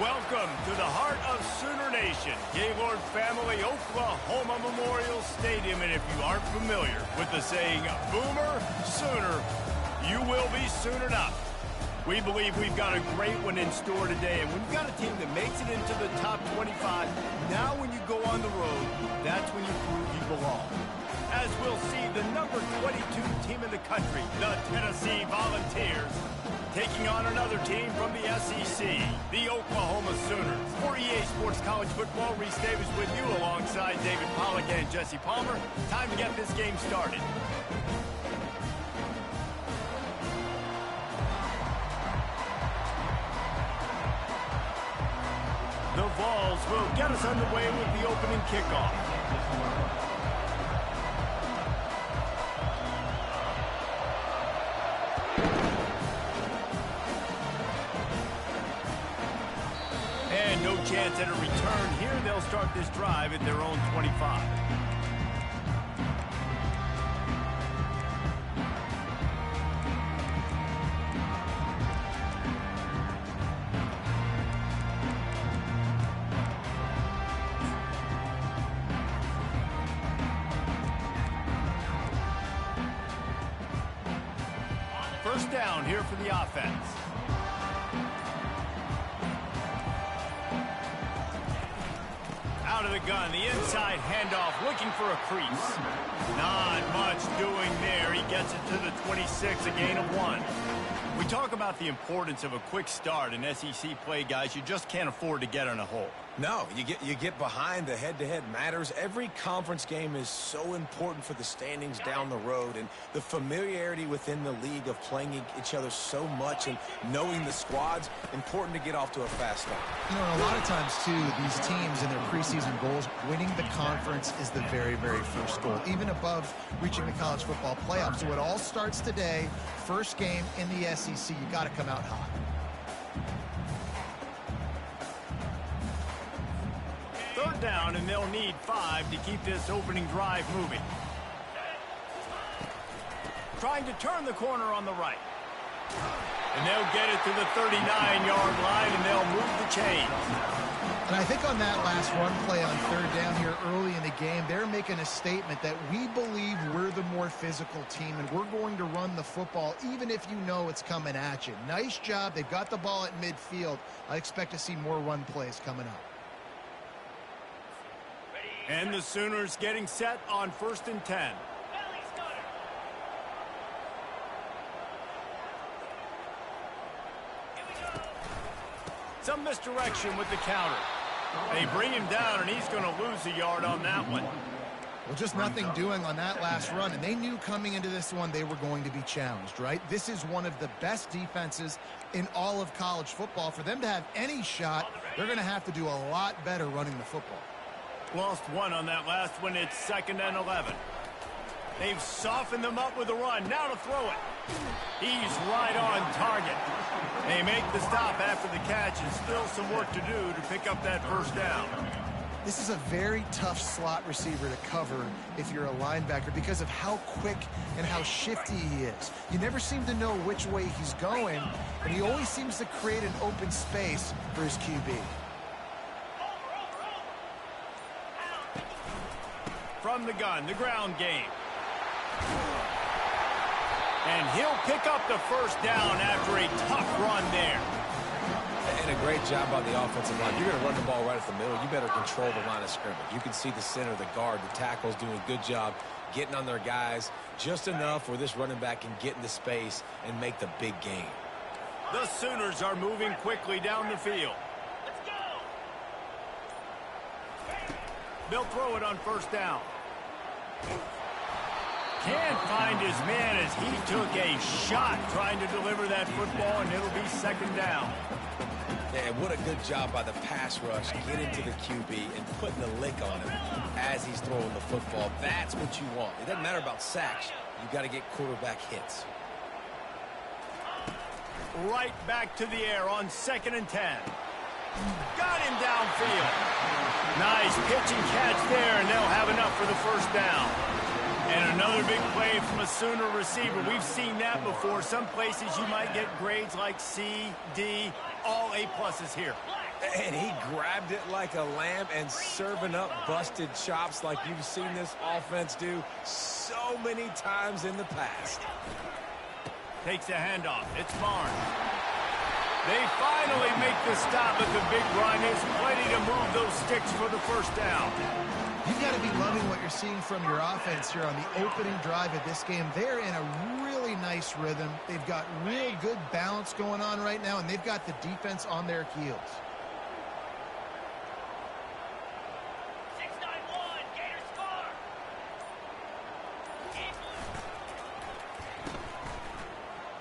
Welcome to the heart of Sooner Nation, Gaylord Family Oklahoma Memorial Stadium. And if you aren't familiar with the saying, Boomer Sooner, you will be soon enough. We believe we've got a great one in store today. And when you've got a team that makes it into the top 25, now when you go on the road, that's when you prove you belong. As we'll see, the number 22 team in the country, the Tennessee Volunteers, taking on another team from the SEC, the Oklahoma Sooners. For EA Sports College Football, Reese Davis with you alongside David Pollack and Jesse Palmer. Time to get this game started. The Vols will get us underway with the opening kickoff. And no chance at a return here. They'll start this drive at their own 25. First down here for the offense. Out of the gun, the inside handoff, looking for a crease. Not much doing there. He gets it to the 26, a gain of 1. We talk about the importance of a quick start in SEC play, guys. You just can't afford to get in a hole. No, you get behind. The head-to-head matters. Every conference game is so important for the standings down the road, and the familiarity within the league of playing each other so much and knowing the squads, important to get off to a fast start. You know, a lot of times, too, these teams in their preseason goals, winning the conference is the very, very first goal, even above reaching the college football playoffs. So it all starts today. First game in the SEC. You got to come out hot. Third down, and they'll need 5 to keep this opening drive moving. Trying to turn the corner on the right. And they'll get it to the 39-yard line, and they'll move the chains. And I think on that last run play on third down here early in the game, they're making a statement that we believe we're the more physical team, and we're going to run the football even if you know it's coming at you. Nice job. They've got the ball at midfield. I expect to see more run plays coming up. And the Sooners getting set on 1st and 10. Some misdirection with the counter. They bring him down, and he's going to lose a yard on that one. Well, just nothing doing on that last run, and they knew coming into this one they were going to be challenged, right? This is one of the best defenses in all of college football. For them to have any shot, they're going to have to do a lot better running the football. Lost 1 on that last one. It's 2nd and 11. They've softened them up with a run. Now to throw it. He's right on target. They make the stop after the catch, and still some work to do to pick up that first down. This is a very tough slot receiver to cover if you're a linebacker because of how quick and how shifty he is. You never seem to know which way he's going, and he always seems to create an open space for his QB. From the gun, the ground game. And he'll pick up the first down after a tough run there. And a great job by the offensive line. You're going to run the ball right at the middle. You better control the line of scrimmage. You can see the center, the guard, the tackles doing a good job getting on their guys just enough where this running back can get into space and make the big game. The Sooners are moving quickly down the field. They'll throw it on first down. Can't find his man as he took a shot trying to deliver that football, and it'll be 2nd down. Yeah, what a good job by the pass rush, getting to the QB and putting the lick on him as he's throwing the football. That's what you want. It doesn't matter about sacks. You got to get quarterback hits. Right back to the air on 2nd and 10. Got him downfield. Nice pitch and catch there, and they'll have enough for the first down. And another big play from a Sooner receiver. We've seen that before. Some places you might get grades like C, D, all A-pluses here. And he grabbed it like a lamb and serving up busted chops like you've seen this offense do so many times in the past. Takes a handoff. It's Barnes. They finally make the stop, but the big run is plenty to move those sticks for the first down. You've got to be loving what you're seeing from your offense here on the opening drive of this game. They're in a really nice rhythm. They've got real good balance going on right now, and they've got the defense on their heels.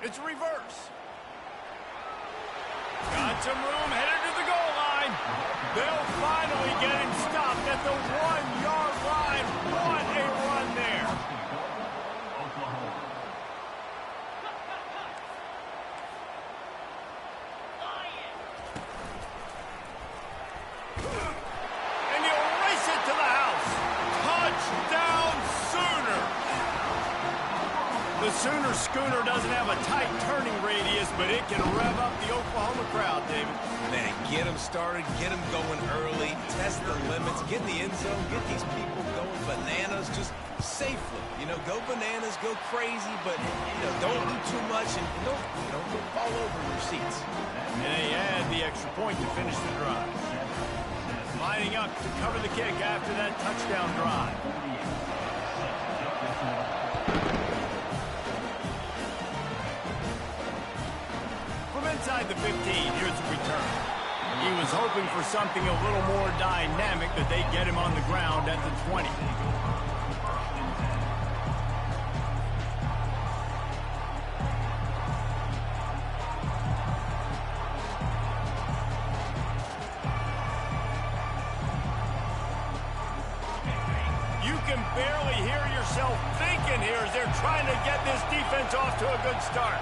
It's a reverse. Got some room, headed to the goal line. They'll finally get him stopped at the 1-yard line. What a run there. And he'll race it to the house. Touchdown, Sooner. The Sooner schooner doesn't have a tight turning radius, but it can rev up the Oklahoma crowd, David. Man, get them started, get them going early, test the limits, get in the end zone, get these people going bananas just safely. You know, go bananas, go crazy, but, you know, don't do too much and don't, don't fall over in your seats. And they add the extra point to finish the drive. Lining up to cover the kick after that touchdown drive. Inside the 15, here's the return. He was hoping for something a little more dynamic, that they get him on the ground at the 20. You can barely hear yourself thinking here as they're trying to get this defense off to a good start.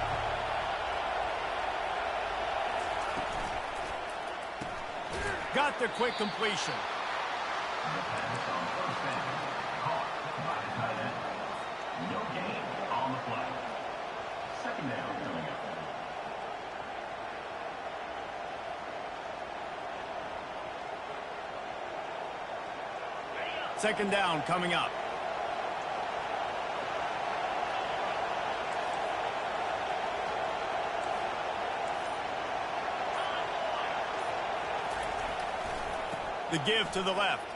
Got the quick completion. No gain on the play. Second down coming up. Second down coming up. The give to the left.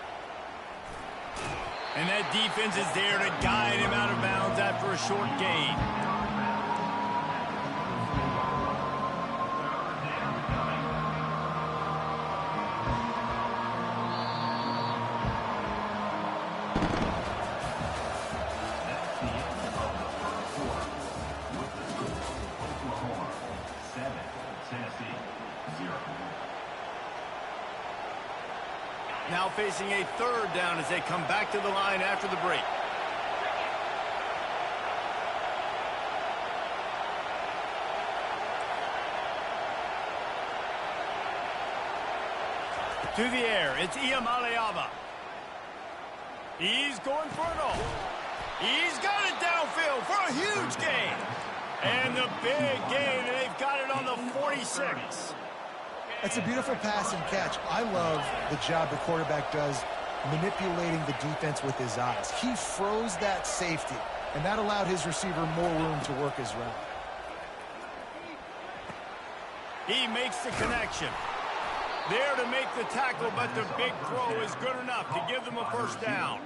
And that defense is there to guide him out of bounds after a short gain. That's the end of the first quarter. With the score, Oklahoma 7, Tennessee 0. Now facing a third down as they come back to the line after the break. To the air, it's Iamaleava. He's going for it all. He's got it downfield for a huge gain. And the big gain, and they've got it on the 46. That's a beautiful pass and catch. I love the job the quarterback does manipulating the defense with his eyes. He froze that safety, and that allowed his receiver more room to work his route. He makes the connection. There to make the tackle, but the big throw is good enough to give them a first down.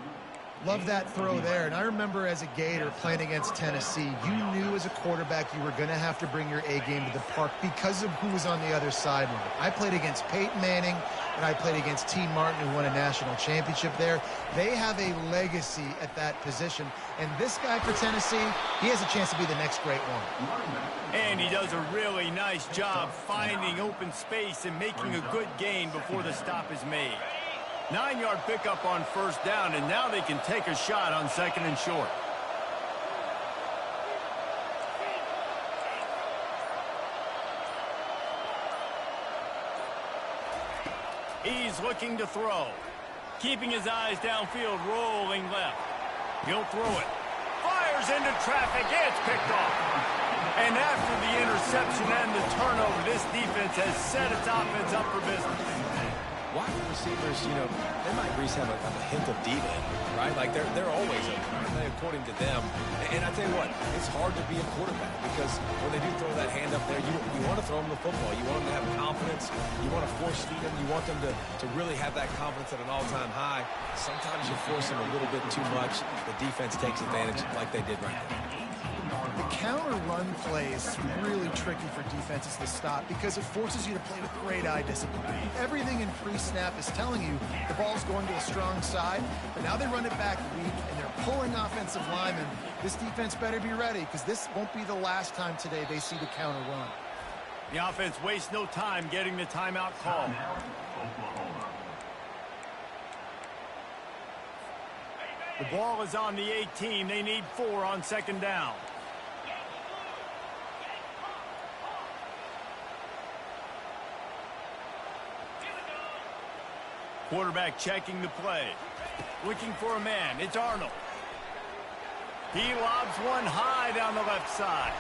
Love that throw there. And I remember as a Gator playing against Tennessee, you knew as a quarterback you were going to have to bring your A game to the park because of who was on the other sideline. I played against Peyton Manning, and I played against T. Martin, who won a national championship there. They have a legacy at that position. And this guy for Tennessee, he has a chance to be the next great one. And he does a really nice job finding open space and making a good gain before the stop is made. 9-yard pickup on first down, and now they can take a shot on second and short. He's looking to throw. Keeping his eyes downfield, rolling left. He'll throw it. Fires into traffic. It's picked off. And after the interception, interception and the turnover. This defense has set its offense up for business. Wide receivers, you know, they might at least have a hint of diva in them, right? Like they're always open, according to them. And I tell you what, it's hard to be a quarterback because when they do throw that hand up there, you want to throw them the football. You want them to have confidence. You want to force feed them. You want them to really have that confidence at an all-time high. Sometimes you force them a little bit too much. The defense takes advantage like they did right there. The counter run play is really tricky for defenses to stop because it forces you to play with great eye discipline. Everything in pre-snap is telling you the ball's going to a strong side, but now they run it back weak and they're pulling offensive linemen. This defense better be ready because this won't be the last time today they see the counter run. The offense wastes no time getting the timeout call. The ball is on the 18. They need 4 on second down. Quarterback checking the play. Looking for a man. It's Arnold. He lobs one high down the left side.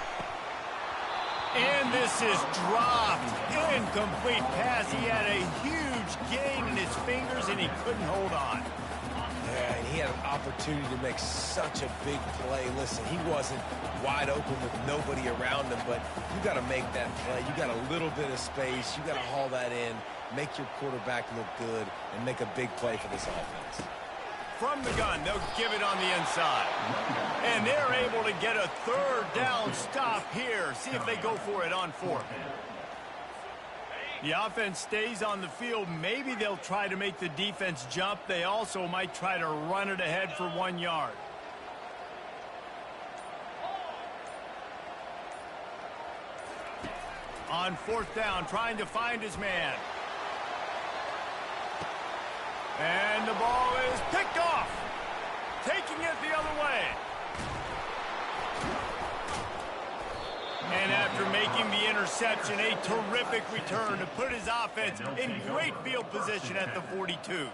And this is dropped. Incomplete pass. He had a huge gain in his fingers, and he couldn't hold on. Yeah, and he had an opportunity to make such a big play. Listen, he wasn't wide open with nobody around him, but you got to make that play. You got a little bit of space. You got to haul that in, make your quarterback look good, and make a big play for this offense. From the gun, they'll give it on the inside. And they're able to get a third down stop here. See if they go for it on 4th. The offense stays on the field. Maybe they'll try to make the defense jump. They also might try to run it ahead for 1 yard. On 4th down, trying to find his man. And the ball is picked off. Taking it the other way. And after making the interception, a terrific return to put his offense in great field position at the 42.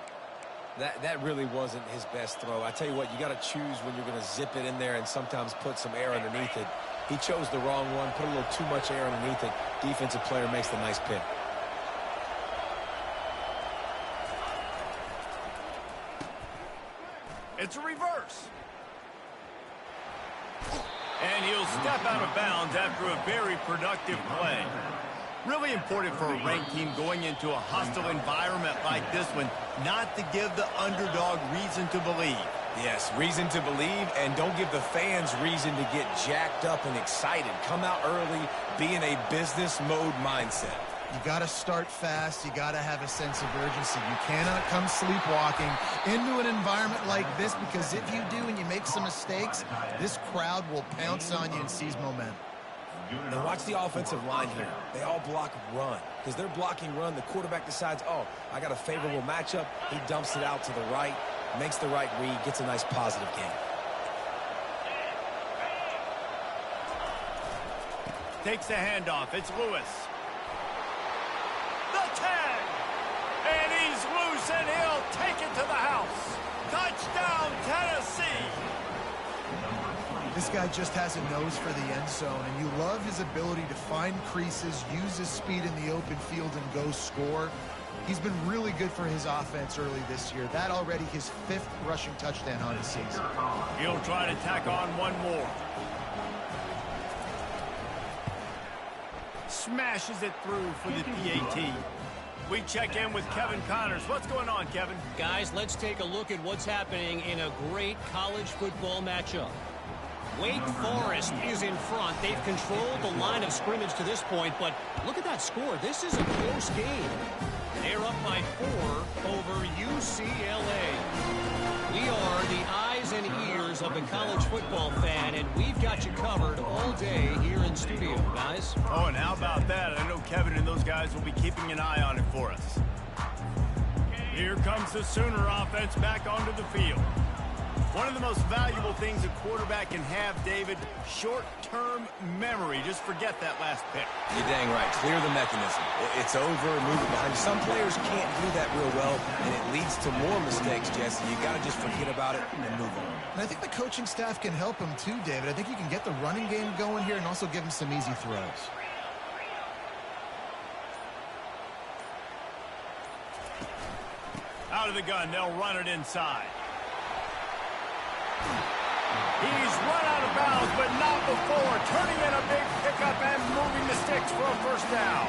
That really wasn't his best throw. I tell you what, you got to choose when you're going to zip it in there and sometimes put some air underneath it. He chose the wrong one, put a little too much air underneath it. Defensive player makes the nice pick. It's a reverse. And he'll step out of bounds after a very productive play. Really important for a ranked team going into a hostile environment like this one, not to give the underdog reason to believe. Yes, reason to believe, and don't give the fans reason to get jacked up and excited. Come out early, be in a business mode mindset. You got to start fast. You got to have a sense of urgency. You cannot come sleepwalking into an environment like this because if you do and you make some mistakes, this crowd will pounce on you and seize momentum. Now watch the offensive line here. They all block run. Because they're blocking run, the quarterback decides, oh, I got a favorable matchup. He dumps it out to the right, makes the right read, gets a nice positive gain. Takes the handoff. It's Lewis. The tag. And he's loose, and he'll take it to the house. Touchdown, Tennessee. This guy just has a nose for the end zone, and you love his ability to find creases, use his speed in the open field, and go score. He's been really good for his offense early this year. That already his 5th rushing touchdown on his season. He'll try to tack on one more. Smashes it through for the PAT. We check in with Kevin Connors. What's going on, Kevin? Guys, let's take a look at what's happening in a great college football matchup. Wake Forest is in front. They've controlled the line of scrimmage to this point, but look at that score. This is a close game. They're up by 4 over UCLA. We are the eyes and ears of the college football fan, and we've got you covered all day here in studio, guys. Oh, and how about that? I know Kevin and those guys will be keeping an eye on it for us. Here comes the Sooner offense back onto the field. One of the most valuable things a quarterback can have, David, short-term memory. Just forget that last pick. You're dang right. Clear the mechanism. It's over, move it behind you. Some players can't do that real well, and it leads to more mistakes, Jesse. You got to just forget about it and move on. And I think the coaching staff can help him too, David. I think you can get the running game going here and also give him some easy throws. Out of the gun, they'll run it inside. He's run out of bounds, but not before. Turning in a big pickup and moving the sticks for a first down.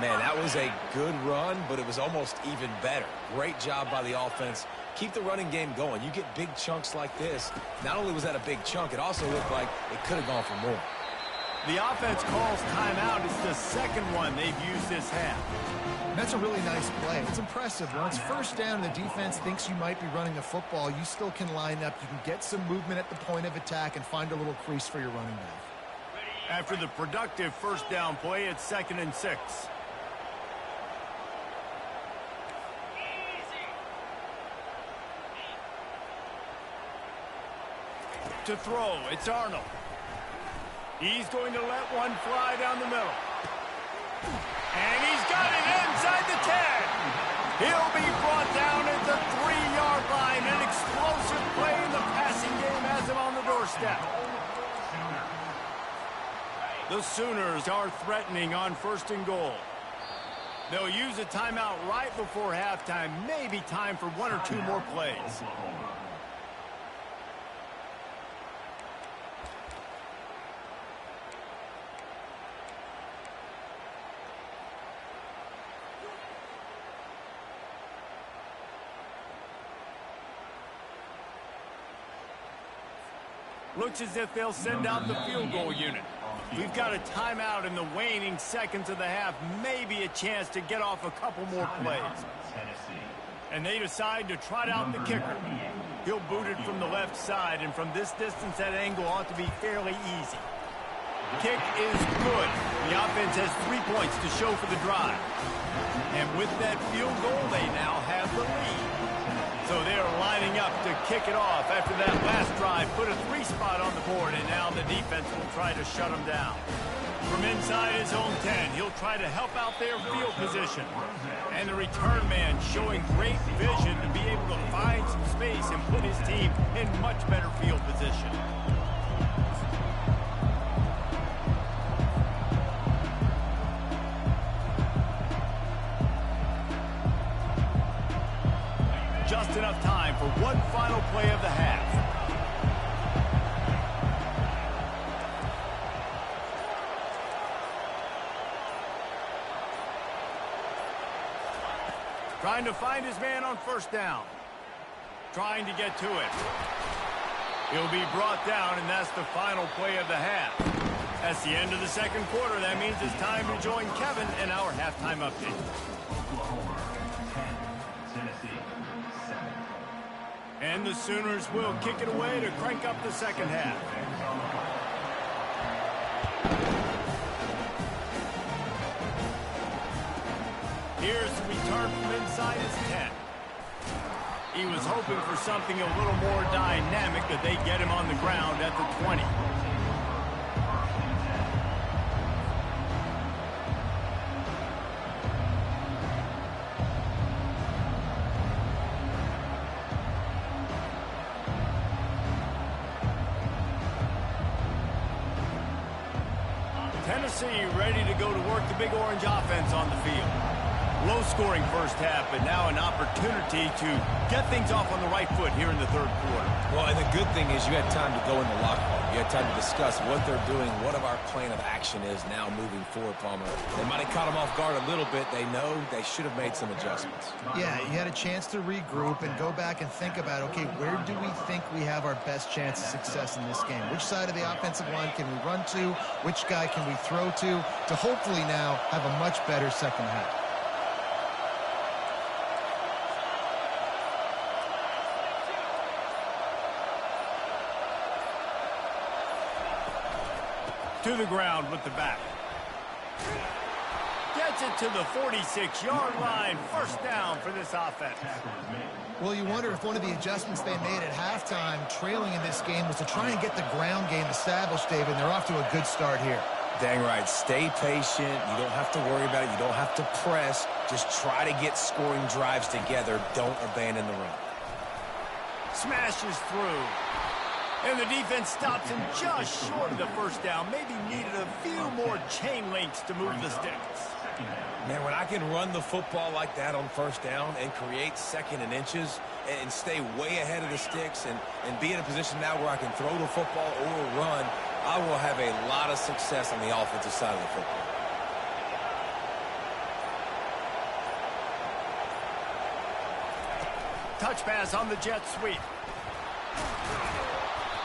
Man, that was a good run, but it was almost even better. Great job by the offense. Keep the running game going. You get big chunks like this. Not only was that a big chunk, it also looked like it could have gone for more. The offense calls timeout. It's the second one they've used this half. That's a really nice play. It's impressive. When it's first down and the defense thinks you might be running the football, you still can line up. You can get some movement at the point of attack and find a little crease for your running back. After the productive first down play, it's 2nd and 6. To throw, it's Arnold. He's going to let one fly down the middle. And he's got it inside the 10. He'll be brought down at the 3-yard line. An explosive play in the passing game has him on the doorstep. The Sooners are threatening on 1st and goal. They'll use a timeout right before halftime. Maybe time for 1 or 2 more plays. Looks as if they'll send out the field goal unit. We've got a timeout in the waning seconds of the half. Maybe a chance to get off a couple more plays. And they decide to trot out the kicker. He'll boot it from the left side, and from this distance, that angle ought to be fairly easy. Kick is good. The offense has 3 points to show for the drive. And with that field goal, they now have the lead. So they're lining up to kick it off after that last drive. Put a 3 spot on the board, and now the defense will try to shut them down. From inside his own 10, he'll try to help out their field position. And the return man showing great vision to be able to find some space and put his team in much better field position. Just enough time for one final play of the half. Trying to find his man on 1st down. Trying to get to it. He'll be brought down, and that's the final play of the half. That's the end of the 2nd quarter. That means it's time to join Kevin in our halftime update. And the Sooners will kick it away to crank up the 2nd half. Here's the return from inside his 10. He was hoping for something a little more dynamic, that they get him on the ground at the 20. Tennessee ready to go to work the Big Orange offense on the field. Low-scoring first half, but now an opportunity to get things off on the right foot here in the 3rd quarter. Well, and the good thing is you had time to go in the locker room. You had time to discuss what they're doing, what our plan of action is now moving forward, Palmer. They might have caught them off guard a little bit. They know they should have made some adjustments. Yeah, you had a chance to regroup and go back and think about, okay, where do we think we have our best chance of success in this game? Which side of the offensive line can we run to? Which guy can we throw to hopefully now have a much better 2nd half? To the ground with the back. Gets it to the 46-yard line. 1st down for this offense. Well, you wonder if one of the adjustments they made at halftime, trailing in this game, was to try and get the ground game established, David. They're off to a good start here. Dang right. Stay patient. You don't have to worry about it. You don't have to press. Just try to get scoring drives together. Don't abandon the run. Smashes through. And the defense stops him just short of the 1st down. Maybe needed a few few more chain links to move the sticks. Man, when I can run the football like that on first down and create second and inches and stay way ahead of the sticks and be in a position now where I can throw the football or run, I will have a lot of success on the offensive side of the football. Touch pass on the jet sweep.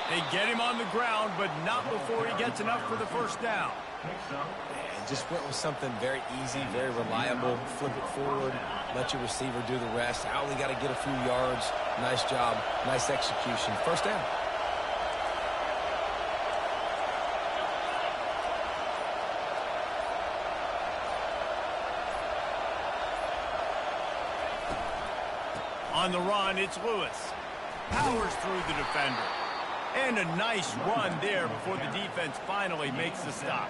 They get him on the ground, but not before he gets enough for the first down. And just went with something very easy, very reliable. Flip it forward, let your receiver do the rest. I only got to get a few yards. Nice job, nice execution. First down. On the run, it's Lewis. Powers through the defender. And a nice run there before the defense finally makes the stop.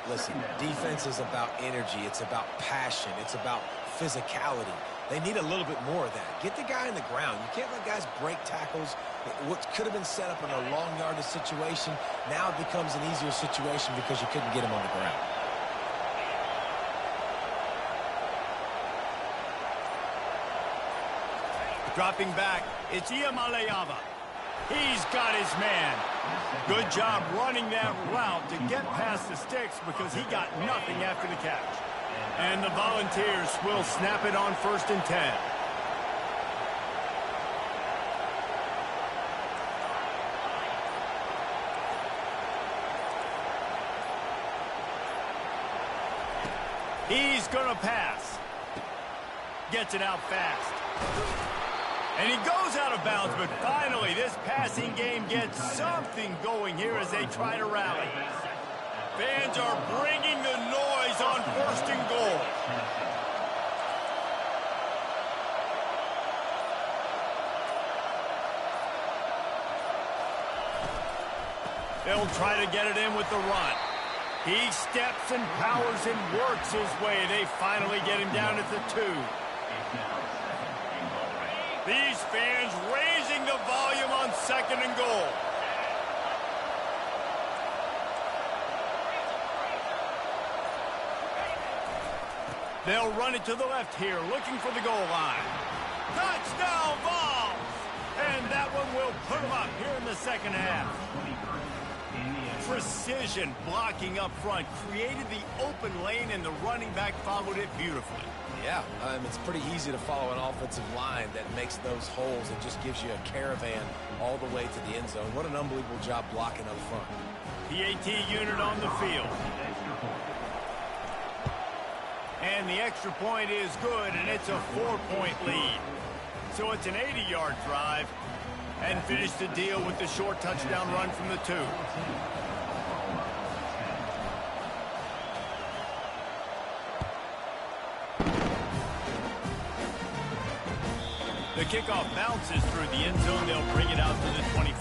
Listen, defense is about energy. It's about passion. It's about physicality. They need a little bit more of that. Get the guy in the ground. You can't let guys break tackles. What could have been set up in a long yardage situation, now it becomes an easier situation because you couldn't get him on the ground. Dropping back, it's Iamaleava. He's got his man. Good job running that route to get past the sticks because he got nothing after the catch. And the Volunteers will snap it on 1st and 10. He's going to pass. Gets it out fast. And he goes out of bounds, but finally this passing game gets something going here as they try to rally. Fans are bringing the noise on 1st and goal. They'll try to get it in with the run. He steps and powers and works his way. They finally get him down at the 2. These fans raising the volume on 2nd and goal. They'll run it to the left here, looking for the goal line. Touchdown, Vols! And that one will put them up here in the 2nd half. Precision blocking up front created the open lane, and the running back followed it beautifully. Yeah, it's pretty easy to follow an offensive line that makes those holes and just gives you a caravan all the way to the end zone. What an unbelievable job blocking up front. PAT unit on the field. And the extra point is good, and it's a 4-point lead. So it's an 80-yard drive, and finish the deal with the short touchdown run from the 2. The kickoff bounces through the end zone. They'll bring it out to the 25.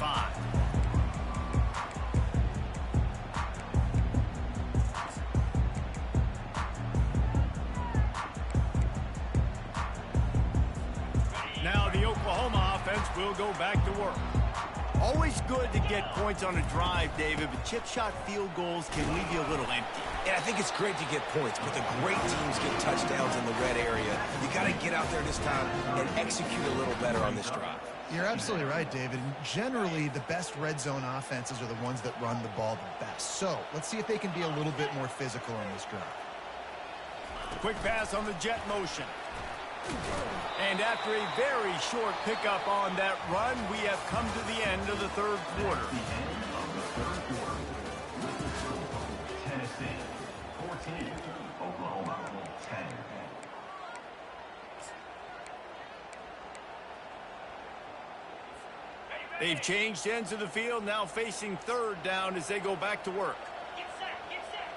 Now the Oklahoma offense will go back to work. Always good to get points on a drive, David, but chip shot field goals can leave you a little empty. And I think it's great to get points, but the great teams get touchdowns in the red area. You got to get out there this time and execute a little better on this drive. You're absolutely right, David. And generally, the best red zone offenses are the ones that run the ball the best. So let's see if they can be a little bit more physical on this drive. Quick pass on the jet motion. And after a very short pickup on that run, we have come to the end of the 3rd quarter. Tennessee 14, Oklahoma 10. They've changed ends of the field, now facing 3rd down as they go back to work. Get set, get set.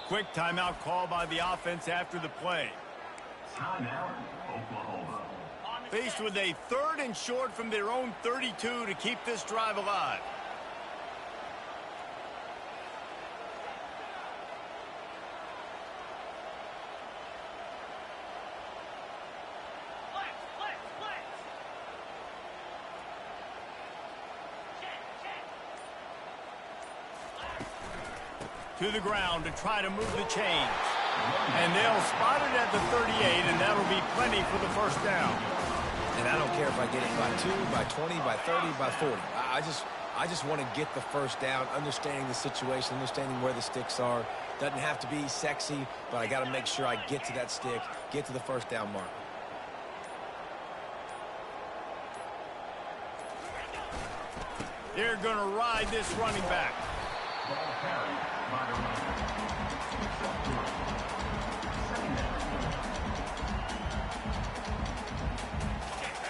Quick timeout call by the offense after the play. Timeout, Oklahoma. Faced with a 3rd and short from their own 32 to keep this drive alive. to the ground to try to move the chains. And they'll spot it at the 38, and that'll be plenty for the first down. And I don't care if I get it by 2, by 20, by 30, by 40. I just want to get the first down, understanding the situation, understanding where the sticks are. Doesn't have to be sexy, but I got to make sure I get to that stick, get to the first down mark. They're going to ride this running back. Ball carried by the runner.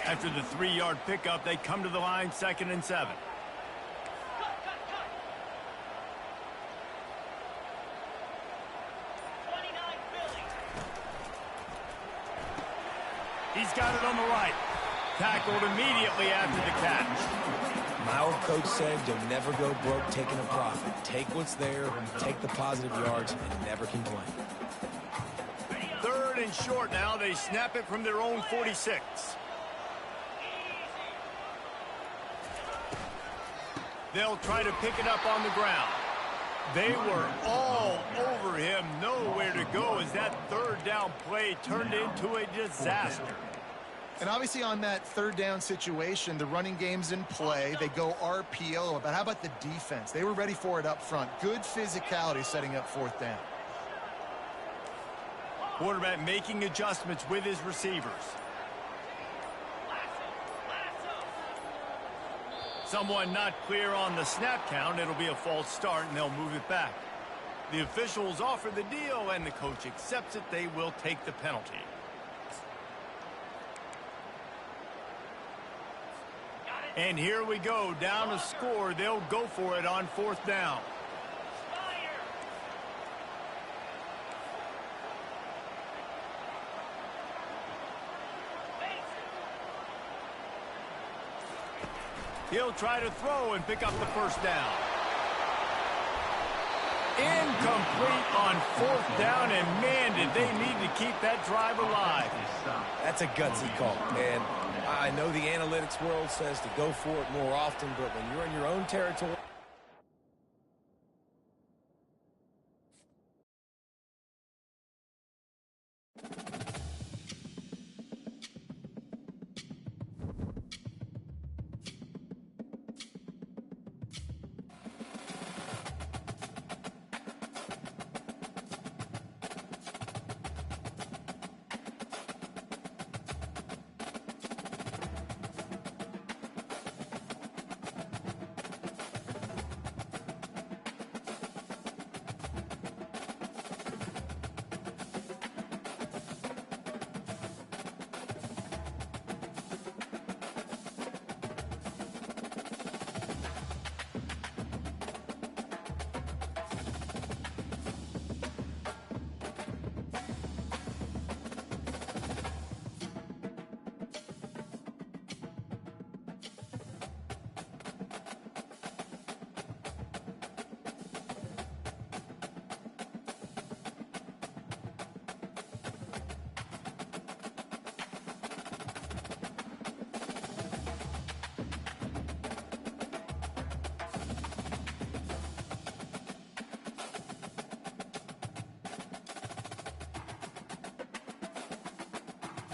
After the 3-yard pickup, they come to the line 2nd and 7. He's got it on the right. Tackled immediately after the catch. My old coach said you'll never go broke taking a profit. Take what's there, take the positive yards, and never complain. 3rd and short now. They snap it from their own 46. They'll try to pick it up on the ground. They were all over him. Nowhere to go as that 3rd down play turned into a disaster. And obviously on that 3rd down situation, the running game's in play. They go RPO. But how about the defense? They were ready for it up front. Good physicality setting up 4th down. Quarterback making adjustments with his receivers. Someone not clear on the snap count. It'll be a false start, and they'll move it back. The officials offer the deal, and the coach accepts it. They will take the penalty. And here we go. Down to score. They'll go for it on 4th down. He'll try to throw and pick up the first down. Incomplete on 4th down, and man, did they need to keep that drive alive. That's a gutsy call, and I know the analytics world says to go for it more often, but when you're in your own territory...